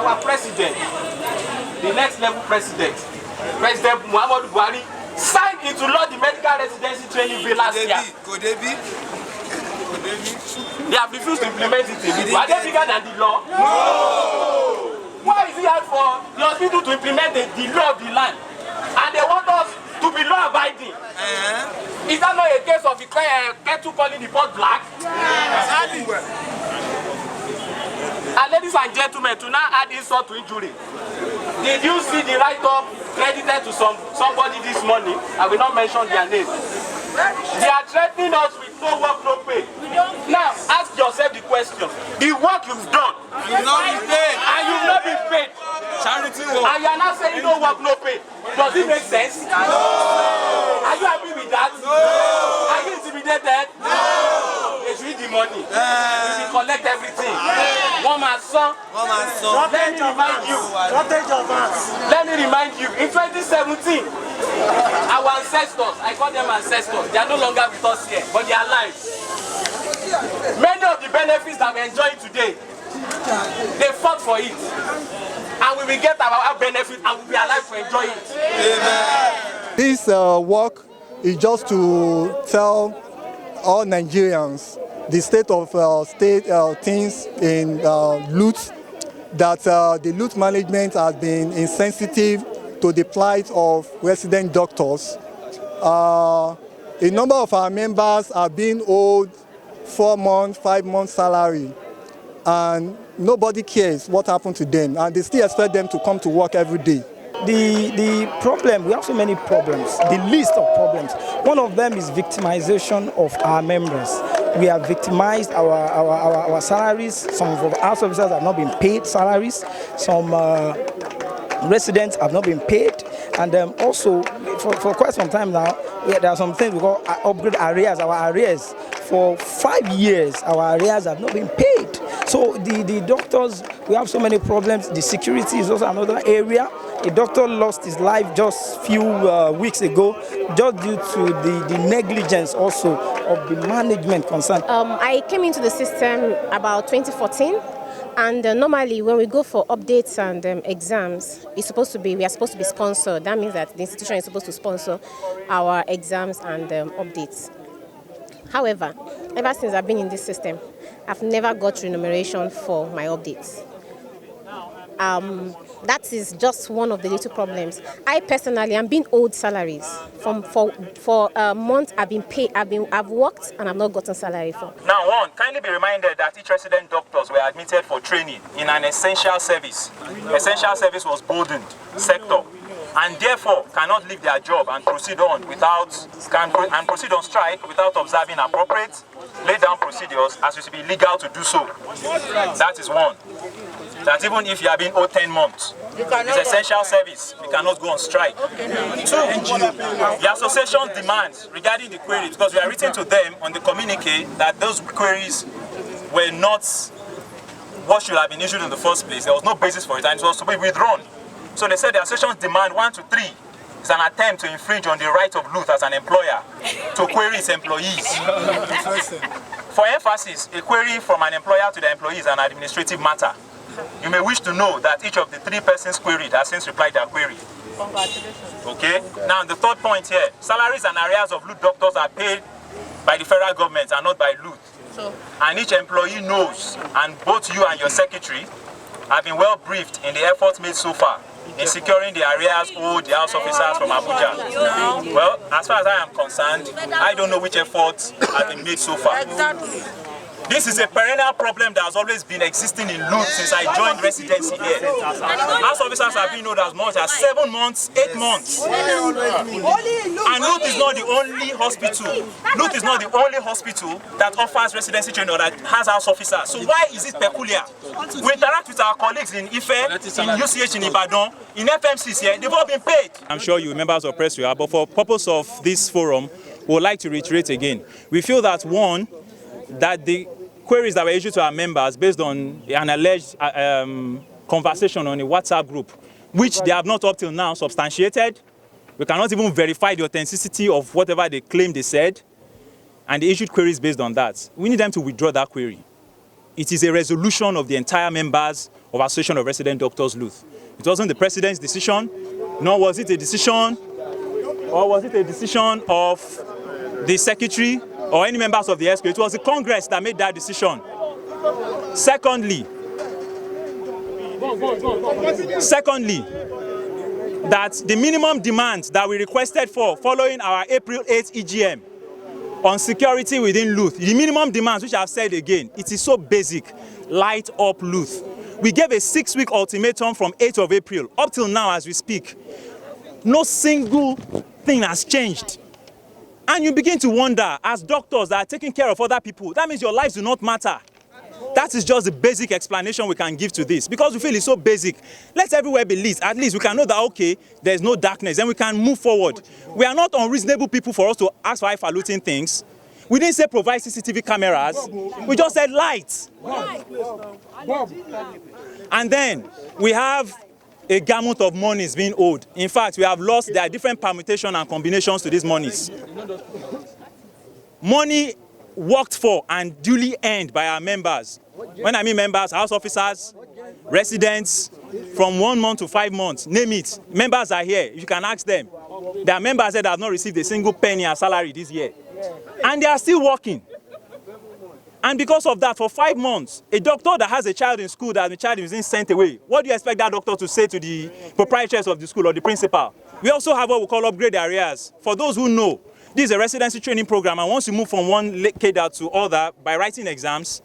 our president, the next level president, President Muhammadu Buhari, signed into law the medical residency training bill last year. They have refused to implement it. Are they bigger than the law? No! Why is it hard for the hospital to implement the law of the land? And they want us to be law-abiding. Is that not a case of the kettle calling the pot black? And ladies and gentlemen, to now add insult to injury, did you see the write-up credited to somebody this morning? I will not mention their name. They are threatening us with no work, no pay. Now, ask yourself the question. The work you've done, you've not been paid. And you've not been paid. Charity work. And you are now saying no work, no pay. Does it make sense? No. Are you happy with that? No. Are you intimidated? No. They should eat the money. We will collect everything. One man's son. Let me remind you. Let me remind you. In 2017, our ancestors, I call them ancestors, they are no longer with us here, but they are alive. Many of the benefits that we are enjoying today, they fought for it. And we will get our benefit and we will be alive to enjoy it. Amen. This work is just to tell all Nigerians the state of things in LUTH, that the LUTH management has been insensitive to the plight of resident doctors. A number of our members are being owed 4 months, 5 months salary, and nobody cares what happened to them, and they still expect them to come to work every day. The problem, we have so many problems, the list of problems. One of them is victimization of our members. We have victimized our salaries. Some of our officers have not been paid salaries. Some residents have not been paid. And also, for quite some time now, there are some things we call upgrade arrears. Our arrears, for 5 years, our arrears have not been paid. So the doctors, we have so many problems. The security is also another area. A doctor lost his life just a few weeks ago, just due to the negligence also of the management concerned. I came into the system about 2014. And normally, when we go for updates and exams, we are supposed to be sponsored. That means that the institution is supposed to sponsor our exams and updates. However, ever since I've been in this system, I've never got remuneration for my updates. That is just one of the little problems. I personally am being owed salaries for a month. I've worked and I've not gotten salary for. Now, one, kindly be reminded that each resident doctors were admitted for training in an essential service. Essential service was burdened sector, and therefore cannot leave their job and proceed on proceed on strike without observing appropriate laid down procedures, as it should be legal to do so. That is one. That even if you are being owed 10 months, it's essential service, you cannot go on strike. Two, the association demands regarding the queries, because we are written to them on the communique that those queries were not what should have been issued in the first place. There was no basis for it, and it was to be withdrawn. So they said the association's demand 1 to 3 is an attempt to infringe on the right of LUTH as an employer to query its employees. For emphasis, a query from an employer to the employee is an administrative matter. You may wish to know that each of the 3 persons queried has since replied their query. Okay? Now, the third point here, salaries and arrears of LUTH doctors are paid by the federal government and not by LUTH. And each employee knows, and both you and your secretary have been well briefed in the efforts made so far in securing the arrears owed the house officers from Abuja. Well, as far as I am concerned, I don't know which efforts have been made so far. This is a perennial problem that has always been existing in LUTH since I joined residency here. House officers have been owed as much as 7 months, 8 months. And LUTH is not the only hospital. LUTH is not the only hospital that offers residency training or that has house officers. So why is it peculiar? We interact with our colleagues in Ife, in UCH in Ibadan, in FMCs here, they've all been paid. I'm sure you members of press are, but for purpose of this forum, we would like to reiterate again. We feel that one, that the queries that were issued to our members based on an alleged conversation on a WhatsApp group, which they have not up till now substantiated. We cannot even verify the authenticity of whatever they claim they said, and they issued queries based on that. We need them to withdraw that query. It is a resolution of the entire members of Association of Resident Doctors, LUTH. It wasn't the president's decision, nor was it a decision, or was it a decision of the secretary or any members of the ESCO. It was the Congress that made that decision. Secondly, that the minimum demand that we requested for following our April 8th EGM on security within LUTH, the minimum demands, which I've said again, it is so basic, light up LUTH. We gave a 6-week ultimatum from 8th of April. Up till now, as we speak, no single thing has changed. And you begin to wonder, as doctors that are taking care of other people, that means your lives do not matter. That is just the basic explanation we can give to this, because we feel it's so basic. Let everywhere be lit. At least we can know that, okay, there's no darkness, and we can move forward. We are not unreasonable people for us to ask for highfalutin things. We didn't say provide CCTV cameras. We just said lights. And then we have a gamut of monies being owed. In fact, we have lost, there are different permutations and combinations to these monies. Money worked for and duly earned by our members. When I mean members, house officers, residents, from 1 month to 5 months, name it. Members are here. You can ask them. There are members that have not received a single penny as salary this year. And they are still working. And because of that, for 5 months, a doctor that has a child in school that the child is being sent away, what do you expect that doctor to say to the proprietors of the school or the principal? We also have what we call upgrade areas. For those who know, this is a residency training program, and once you move from one cadre to other by writing exams,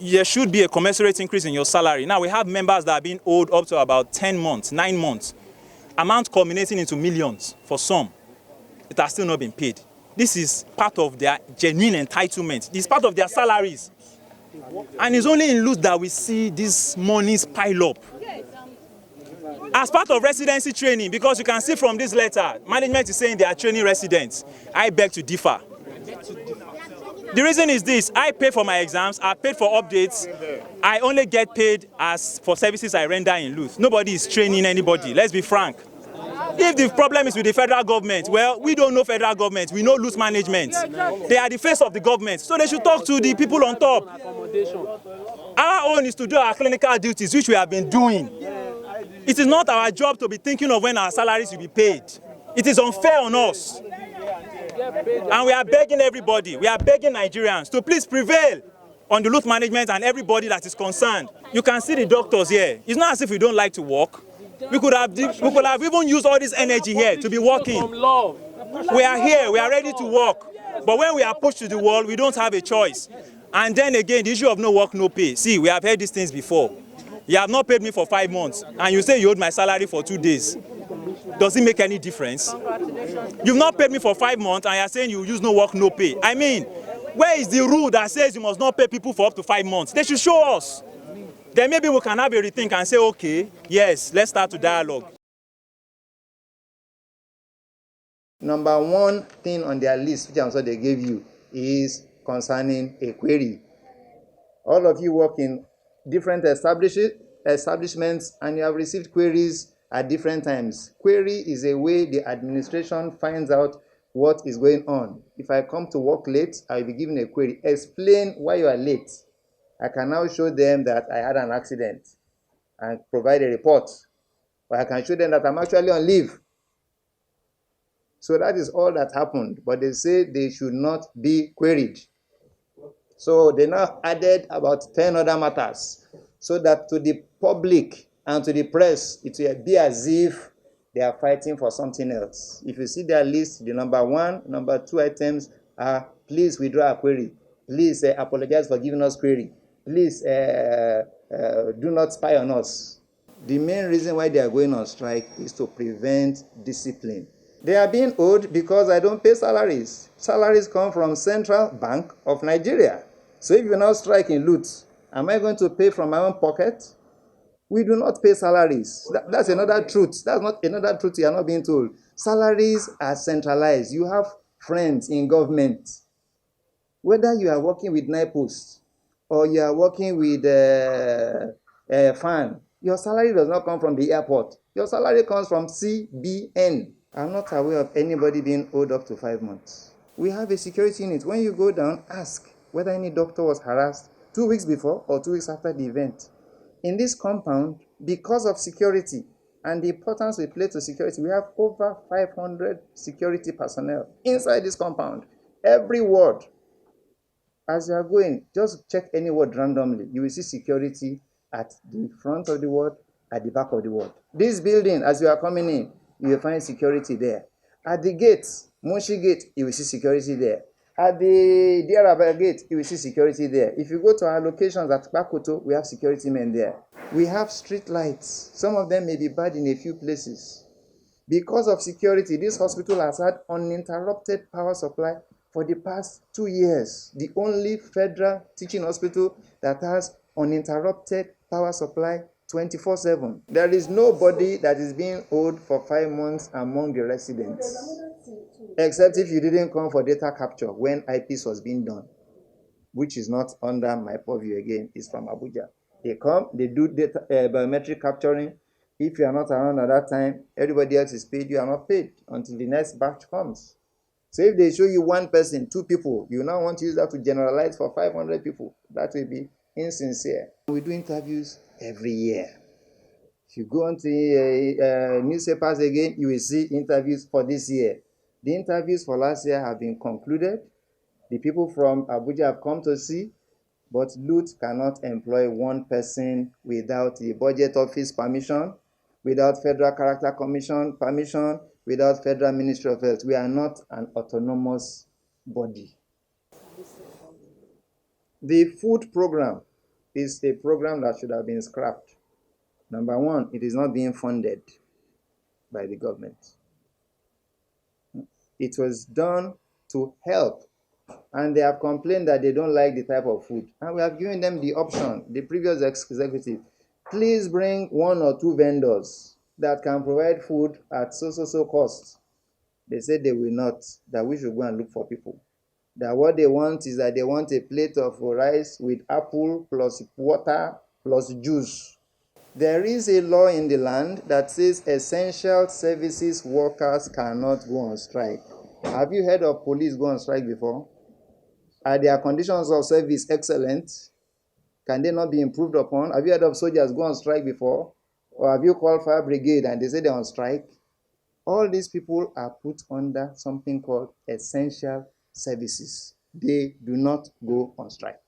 there should be a commensurate increase in your salary. Now, we have members that are being owed up to about 10 months, 9 months, amount culminating into millions for some. It has still not been paid. This is part of their genuine entitlement. This is part of their salaries. And it's only in LUTH that we see these monies pile up. As part of residency training, because you can see from this letter, management is saying they are training residents. I beg to differ. The reason is this: I pay for my exams, I paid for updates, I only get paid as for services I render in LUTH. Nobody is training anybody, let's be frank. If the problem is with the federal government, well, we don't know federal government, we know LUTH management. They are the face of the government, so they should talk to the people on top. Our own is to do our clinical duties, which we have been doing. It is not our job to be thinking of when our salaries will be paid. It is unfair on us. And we are begging everybody, we are begging Nigerians to please prevail on the LUTH management and everybody that is concerned. You can see the doctors here. It's not as if we don't like to work. We could have even used all this energy here to be working. We are here, we are ready to work. But when we are pushed to the wall, we don't have a choice. And then again, the issue of no work, no pay. See, we have heard these things before. You have not paid me for 5 months, and you say you owed my salary for 2 days. Does it make any difference? You've not paid me for 5 months, and you're saying you use no work, no pay. I mean, where is the rule that says you must not pay people for up to 5 months? They should show us. Then maybe we can have a rethink and say, okay, yes, let's start to dialogue. Number one thing on their list, which I'm sure they gave you, is concerning a query. All of you work in different establishments, and you have received queries at different times. Query is a way the administration finds out what is going on. If I come to work late, I will be given a query. Explain why you are late. I can now show them that I had an accident and provide a report. Or I can show them that I'm actually on leave. So that is all that happened. But they say they should not be queried. So they now added about 10 other matters, so that to the public and to the press, it will be as if they are fighting for something else. If you see their list, the number 1, number 2 items are, please withdraw a query. Please apologize for giving us query. Please do not spy on us. The main reason why they are going on strike is to prevent discipline. They are being owed because I don't pay salaries. Salaries come from Central Bank of Nigeria. So if you now strike in LUTH, am I going to pay from my own pocket? We do not pay salaries. That's another truth. That's not another truth you are not being told. Salaries are centralized. You have friends in government. Whether you are working with NIPOS or you are working with FAN, your salary does not come from the airport. Your salary comes from CBN. I'm not aware of anybody being owed up to 5 months. We have a security unit. When you go down, ask whether any doctor was harassed 2 weeks before or 2 weeks after the event. In this compound, because of security and the importance we place to security, we have over 500 security personnel inside this compound. Every ward, as you are going, just check any ward randomly. You will see security at the front of the ward, at the back of the ward. This building, as you are coming in, you will find security there. At the gate, Moshi gate, you will see security there. At the Diaraba gate, you will see security there. If you go to our locations at Bakoto, we have security men there. We have street lights. Some of them may be bad in a few places. Because of security, this hospital has had uninterrupted power supply for the past 2 years. The only federal teaching hospital that has uninterrupted power supply 24/7. There is nobody that is being owed for 5 months among the residents, except if you didn't come for data capture when IPs was being done, which is not under my purview again. It's from Abuja. They come, they do data, biometric capturing. If you are not around at that time, everybody else is paid. You are not paid until the next batch comes. So if they show you 1 person, 2 people, you now want to use that to generalize for 500 people. That will be insincere. We do interviews every year. If you go onto newspapers again, you will see interviews for this year. The interviews for last year have been concluded. The people from Abuja have come to see, but LUTH cannot employ 1 person without the budget office permission, without Federal Character Commission permission, without Federal Ministry of Health. We are not an autonomous body. The food program is a program that should have been scrapped. Number 1, it is not being funded by the government. It was done to help, and they have complained that they don't like the type of food. And we have given them the option, the previous executive, please bring 1 or 2 vendors that can provide food at so cost. They said they will not, that we should go and look for people. That what they want is that they want a plate of rice with apple plus water plus juice. There is a law in the land that says essential services workers cannot go on strike. Have you heard of police go on strike before? Are their conditions of service excellent? Can they not be improved upon? Have you heard of soldiers go on strike before? Or have you called fire brigade and they say they're on strike? All these people are put under something called essential services. They do not go on strike.